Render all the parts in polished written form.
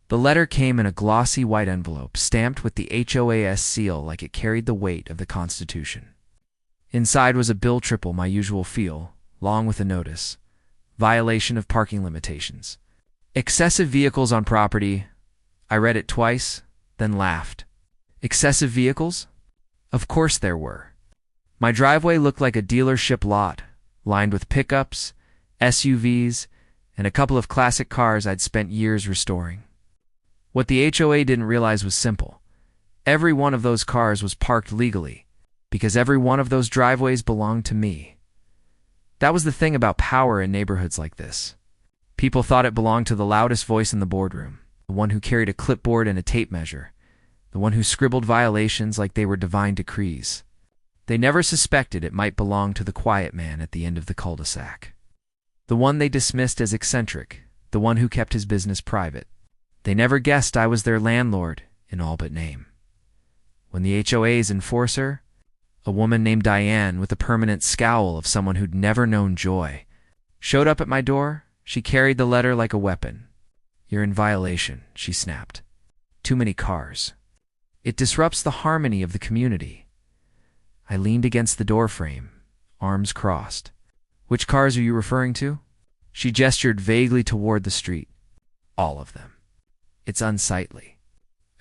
The letter came in a glossy white envelope, stamped with the HOAS seal like it carried the weight of the Constitution. Inside was a bill triple my usual feel, long with a notice. Violation of parking limitations. Excessive vehicles on property. I read it twice, then laughed. Excessive vehicles? Of course there were. My driveway looked like a dealership lot, lined with pickups, SUVs, and a couple of classic cars I'd spent years restoring. What the HOA didn't realize was simple. Every one of those cars was parked legally, because every one of those driveways belonged to me. That was the thing about power in neighborhoods like this. People thought it belonged to the loudest voice in the boardroom, the one who carried a clipboard and a tape measure, the one who scribbled violations like they were divine decrees. They never suspected it might belong to the quiet man at the end of the cul-de-sac. The one they dismissed as eccentric, the one who kept his business private. They never guessed I was their landlord in all but name. When the HOA's enforcer, a woman named Diane with a permanent scowl of someone who'd never known joy, showed up at my door, she carried the letter like a weapon. "You're in violation," she snapped. "Too many cars. It disrupts the harmony of the community." I leaned against the doorframe, arms crossed. "Which cars are you referring to?" She gestured vaguely toward the street. "All of them. It's unsightly."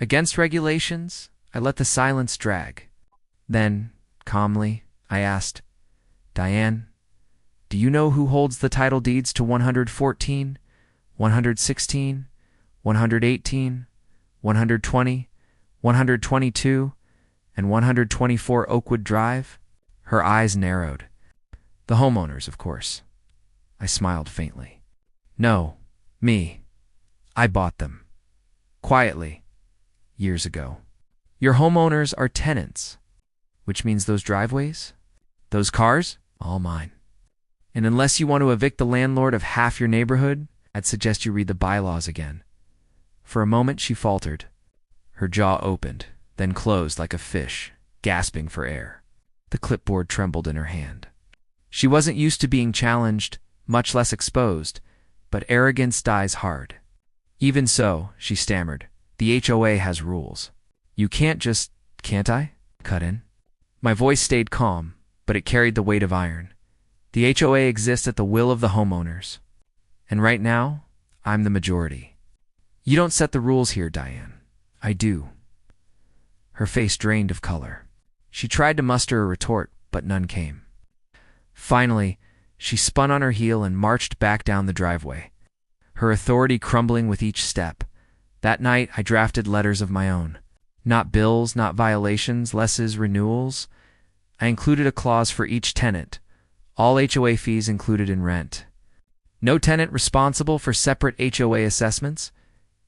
Against regulations, I let the silence drag. Then, calmly, I asked, "Diane, do you know who holds the title deeds to 114, 116, 118, 120, 122, and 124 Oakwood Drive?" Her eyes narrowed. "The homeowners, of course." I smiled faintly. "No, me. I bought them. Quietly. Years ago." "Your homeowners are tenants, which means those driveways? Those cars? All mine. And unless you want to evict the landlord of half your neighborhood, I'd suggest you read the bylaws again." For a moment she faltered. Her jaw opened, then closed like a fish, gasping for air. The clipboard trembled in her hand. She wasn't used to being challenged, much less exposed, but arrogance dies hard. "Even so," she stammered, "the HOA has rules. You can't just, can't I, cut in?" My voice stayed calm, but it carried the weight of iron. The HOA exists at the will of the homeowners. And right now, I'm the majority. You don't set the rules here, Diane. I do. Her face drained of color. She tried to muster a retort, but none came. Finally, she spun on her heel and marched back down the driveway, her authority crumbling with each step. That night, I drafted letters of my own. Not bills, not violations, lesses, renewals. I included a clause for each tenant, all HOA fees included in rent. No tenant responsible for separate HOA assessments.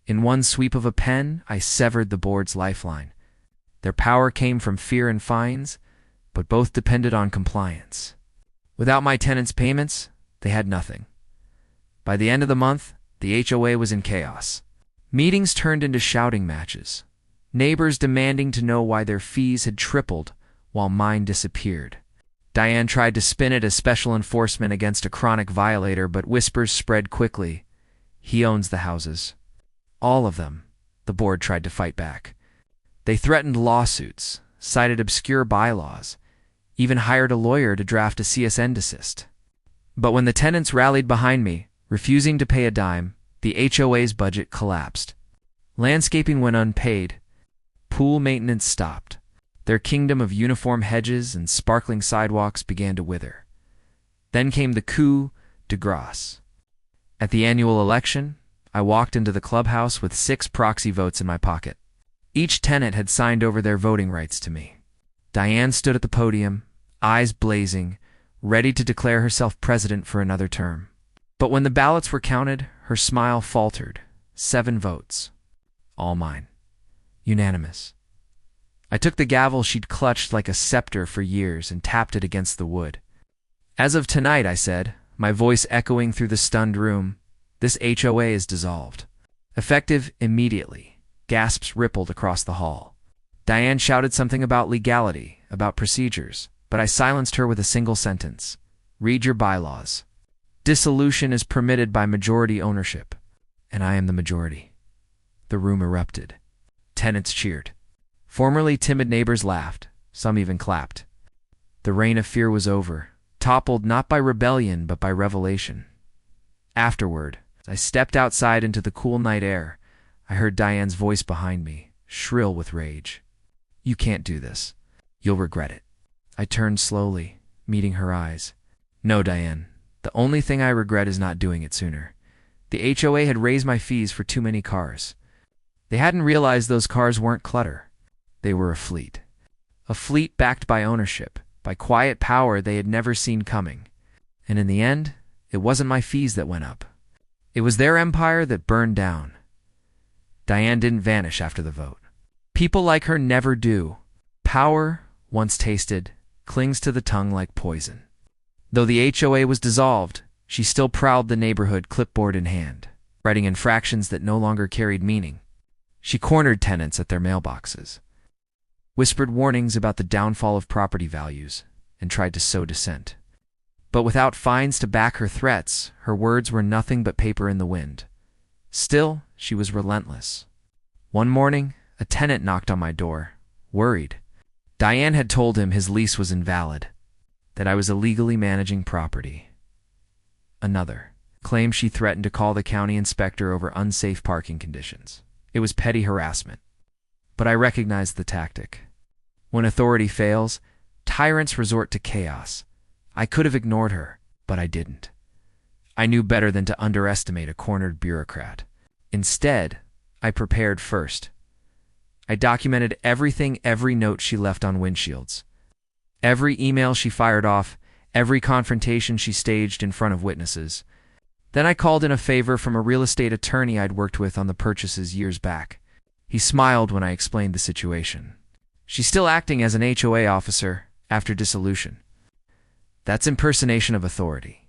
In one sweep of a pen, I severed the board's lifeline. Their power came from fear and fines, but both depended on compliance. Without my tenants' payments, they had nothing. By the end of the month, the HOA was in chaos. Meetings turned into shouting matches. Neighbors demanding to know why their fees had tripled while mine disappeared. Diane tried to spin it as special enforcement against a chronic violator, but whispers spread quickly. "He owns the houses." "All of them," the board tried to fight back. They threatened lawsuits, cited obscure bylaws, even hired a lawyer to draft a CSN desist. But when the tenants rallied behind me, refusing to pay a dime, the HOA's budget collapsed. Landscaping went unpaid. Pool maintenance stopped. Their kingdom of uniform hedges and sparkling sidewalks began to wither. Then came the coup de grace. At the annual election, I walked into the clubhouse with 6 proxy votes in my pocket. Each tenant had signed over their voting rights to me. Diane stood at the podium, eyes blazing, ready to declare herself president for another term. But when the ballots were counted, her smile faltered. 7 votes. All mine. Unanimous. I took the gavel she'd clutched like a scepter for years and tapped it against the wood. "As of tonight," I said, my voice echoing through the stunned room, "this HOA is dissolved. Effective immediately." Gasps rippled across the hall. Diane shouted something about legality, about procedures, but I silenced her with a single sentence. "Read your bylaws. Dissolution is permitted by majority ownership, and I am the majority." The room erupted. Tenants cheered. Formerly timid neighbors laughed. Some even clapped. The reign of fear was over, toppled not by rebellion but by revelation. Afterward, as I stepped outside into the cool night air, I heard Diane's voice behind me, shrill with rage. "You can't do this. You'll regret it." I turned slowly, meeting her eyes. "No, Diane. The only thing I regret is not doing it sooner." The HOA had raised my fees for too many cars. They hadn't realized those cars weren't clutter. They were a fleet. A fleet backed by ownership, by quiet power they had never seen coming. And in the end, it wasn't my fees that went up. It was their empire that burned down. Diane didn't vanish after the vote. People like her never do. Power, once tasted, clings to the tongue like poison. Though the HOA was dissolved, she still prowled the neighborhood clipboard in hand, writing infractions that no longer carried meaning. She cornered tenants at their mailboxes, whispered warnings about the downfall of property values, and tried to sow dissent. But without fines to back her threats, her words were nothing but paper in the wind. Still, she was relentless. One morning, a tenant knocked on my door, worried. Diane had told him his lease was invalid, that I was illegally managing property. Another claimed she threatened to call the county inspector over unsafe parking conditions. It was petty harassment. But I recognized the tactic. When authority fails, tyrants resort to chaos. I could have ignored her, but I didn't. I knew better than to underestimate a cornered bureaucrat. Instead, I prepared first. I documented every note she left on windshields, every email she fired off, every confrontation she staged in front of witnesses. Then I called in a favor from a real estate attorney I'd worked with on the purchases years back. He smiled when I explained the situation. "She's still acting as an HOA officer after dissolution. That's impersonation of authority.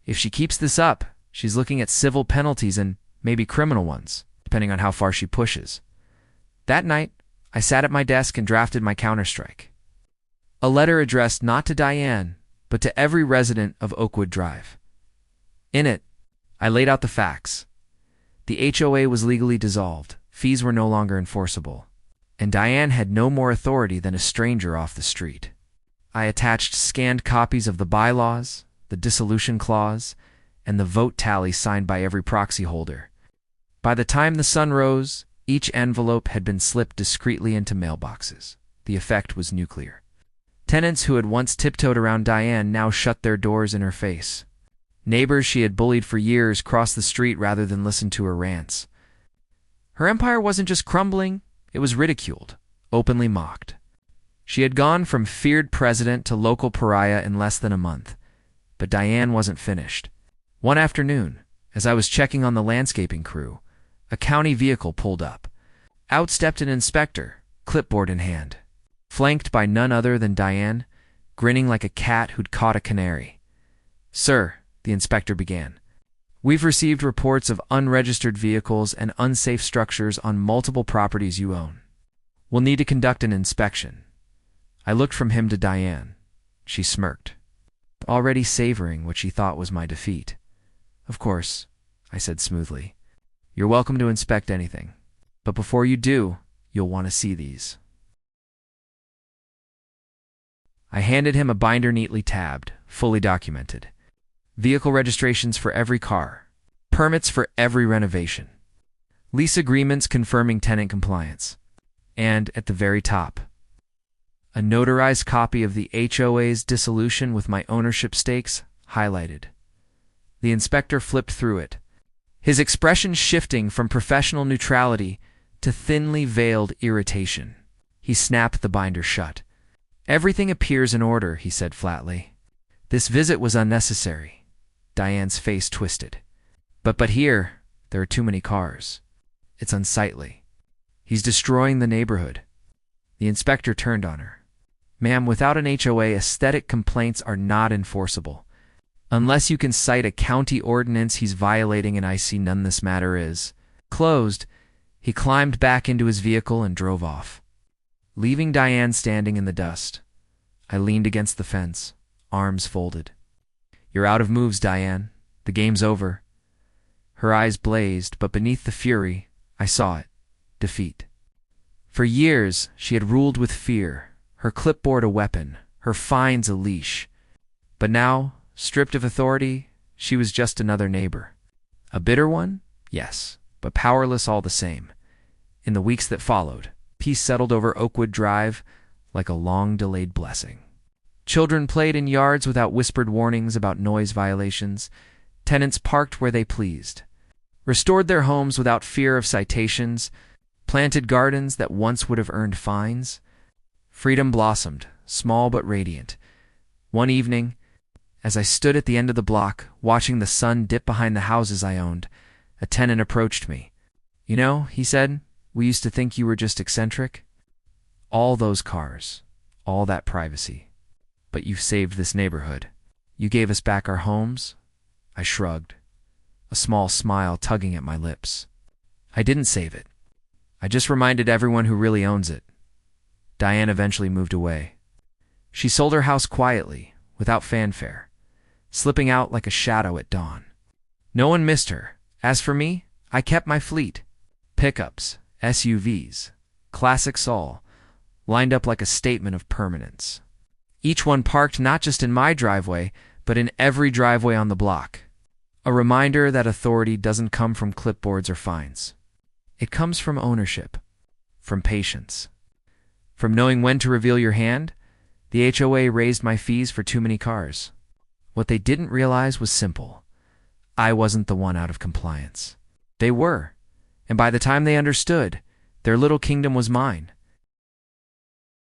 If she keeps this up, she's looking at civil penalties and maybe criminal ones, depending on how far she pushes." That night, I sat at my desk and drafted my counterstrike. A letter addressed not to Diane, but to every resident of Oakwood Drive. In it, I laid out the facts. The HOA was legally dissolved, fees were no longer enforceable, and Diane had no more authority than a stranger off the street. I attached scanned copies of the bylaws, the dissolution clause, and the vote tally signed by every proxy holder. By the time the sun rose, each envelope had been slipped discreetly into mailboxes. The effect was nuclear. Tenants who had once tiptoed around Diane now shut their doors in her face. Neighbors she had bullied for years crossed the street rather than listen to her rants. Her empire wasn't just crumbling, it was ridiculed, openly mocked. She had gone from feared president to local pariah in less than a month. But Diane wasn't finished. One afternoon, as I was checking on the landscaping crew, a county vehicle pulled up. Out stepped an inspector, clipboard in hand, flanked by none other than Diane, grinning like a cat who'd caught a canary. "Sir," the inspector began, "we've received reports of unregistered vehicles and unsafe structures on multiple properties you own. We'll need to conduct an inspection." I looked from him to Diane. She smirked, already savoring what she thought was my defeat. "Of course," I said smoothly. "You're welcome to inspect anything. But before you do, you'll want to see these." I handed him a binder neatly tabbed, fully documented. Vehicle registrations for every car, permits for every renovation, lease agreements confirming tenant compliance, and, at the very top, a notarized copy of the HOA's dissolution with my ownership stakes highlighted. The inspector flipped through it, his expression shifting from professional neutrality to thinly veiled irritation. He snapped the binder shut. "Everything appears in order," he said flatly. "This visit was unnecessary." Diane's face twisted. But here, there are too many cars. It's unsightly. He's destroying the neighborhood." The inspector turned on her. "Ma'am, without an HOA, aesthetic complaints are not enforceable. Unless you can cite a county ordinance he's violating, and I see none, this matter is closed." He climbed back into his vehicle and drove off, leaving Diane standing in the dust. I leaned against the fence, arms folded. "You're out of moves, Diane. The game's over." Her eyes blazed, but beneath the fury, I saw it. defeat. For years, she had ruled with fear, her clipboard a weapon, her fines a leash. But now, stripped of authority, she was just another neighbor. A bitter one? Yes, but powerless all the same. In the weeks that followed, peace settled over Oakwood Drive like a long-delayed blessing. Children played in yards without whispered warnings about noise violations. Tenants parked where they pleased, restored their homes without fear of citations, planted gardens that once would have earned fines. Freedom blossomed, small but radiant. One evening, as I stood at the end of the block, watching the sun dip behind the houses I owned, a tenant approached me. "You know," he said, "we used to think you were just eccentric. All those cars, all that privacy. But you saved this neighborhood. You gave us back our homes." I shrugged, a small smile tugging at my lips. "I didn't save it. I just reminded everyone who really owns it." Diane eventually moved away. She sold her house quietly, without fanfare, slipping out like a shadow at dawn. No one missed her. As for me, I kept my fleet. Pickups, SUVs, classics all, lined up like a statement of permanence. Each one parked not just in my driveway, but in every driveway on the block. A reminder that authority doesn't come from clipboards or fines. It comes from ownership, from patience, from knowing when to reveal your hand. The HOA raised my fees for too many cars. What they didn't realize was simple. I wasn't the one out of compliance. They were, and by the time they understood, their little kingdom was mine.